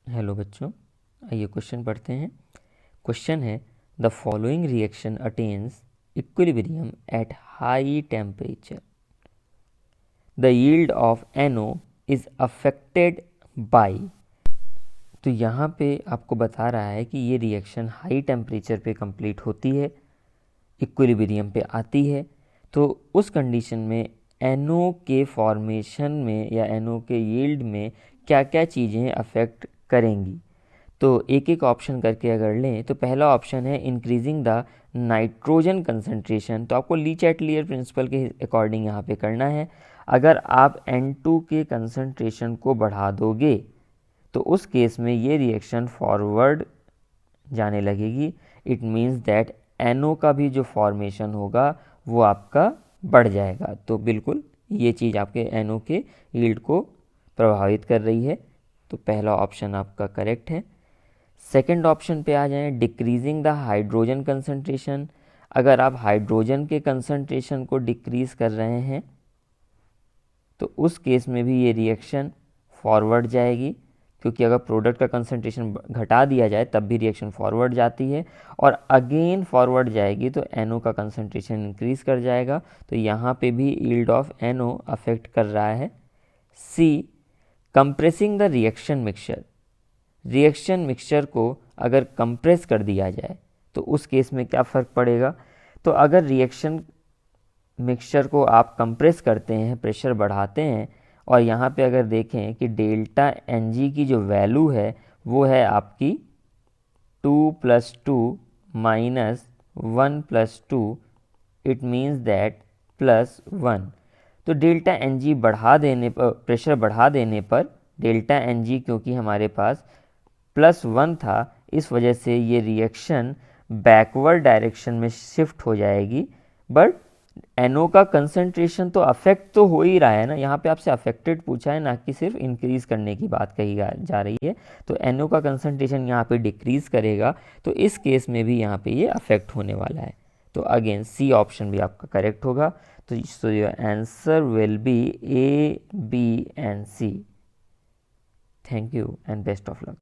Hello बच्चों, आइए question पढ़ते हैं। क्वेश्चन है the following reaction attains equilibrium at high temperature, the yield of NO is affected by. तो यहाँ पे आपको बता रहा है कि ये रिएक्शन हाई टेम्परेचर पे कंप्लीट होती है, इक्विलिब्रियम पे आती है। तो उस कंडीशन में NO के फॉर्मेशन में या NO के यील्ड में क्या क्या चीज़ें अफेक्ट करेंगी। तो एक एक ऑप्शन करके अगर लें तो पहला ऑप्शन है इंक्रीजिंग द नाइट्रोजन कंसंट्रेशन। तो आपको ली-चैटलियर प्रिंसिपल के अकॉर्डिंग यहाँ पे करना है। अगर आप N2 के कंसंट्रेशन को बढ़ा दोगे तो उस केस में ये रिएक्शन फॉरवर्ड जाने लगेगी। इट मीन्स दैट NO का भी जो फॉर्मेशन होगा वो आपका बढ़ जाएगा। तो बिल्कुल ये चीज़ आपके NO के यील्ड को प्रभावित कर रही है। तो पहला ऑप्शन आपका करेक्ट है। सेकेंड ऑप्शन पे आ जाएं, डिक्रीजिंग द हाइड्रोजन कंसंट्रेशन। अगर आप हाइड्रोजन के कंसंट्रेशन को डिक्रीज कर रहे हैं तो उस केस में भी ये रिएक्शन फॉरवर्ड जाएगी, क्योंकि अगर प्रोडक्ट का कंसंट्रेशन घटा दिया जाए तब भी रिएक्शन फॉरवर्ड जाती है, और अगेन फॉरवर्ड जाएगी तो NO का कंसंट्रेशन इंक्रीज कर जाएगा। तो यहाँ पे भी यील्ड ऑफ NO अफेक्ट कर रहा है। C, compressing the reaction mixture. Reaction mixture को अगर कंप्रेस कर दिया जाए तो उस केस में क्या फ़र्क पड़ेगा। तो अगर रिएक्शन मिक्सचर को आप कंप्रेस करते हैं, प्रेशर बढ़ाते हैं, और यहाँ पे अगर देखें कि डेल्टा Ng की जो वैल्यू है वो है आपकी 2 + 2 - 1 + 2, इट मीन्स दैट +1। तो डेल्टा Ng बढ़ा देने पर, प्रेशर बढ़ा देने पर डेल्टा Ng क्योंकि हमारे पास +1 था, इस वजह से ये रिएक्शन बैकवर्ड डायरेक्शन में शिफ्ट हो जाएगी। बट NO का कंसंट्रेशन तो अफेक्ट तो हो ही रहा है ना, यहाँ पे आपसे अफेक्टेड पूछा है, ना कि सिर्फ इंक्रीज करने की बात कही जा रही है। तो NO का कंसंट्रेशन यहाँ पे डिक्रीज करेगा, तो इस केस में भी यहाँ पे ये अफेक्ट होने वाला है। तो अगेन सी ऑप्शन भी आपका करेक्ट होगा। तो your answer will be A, B and C। Thank you and best of luck.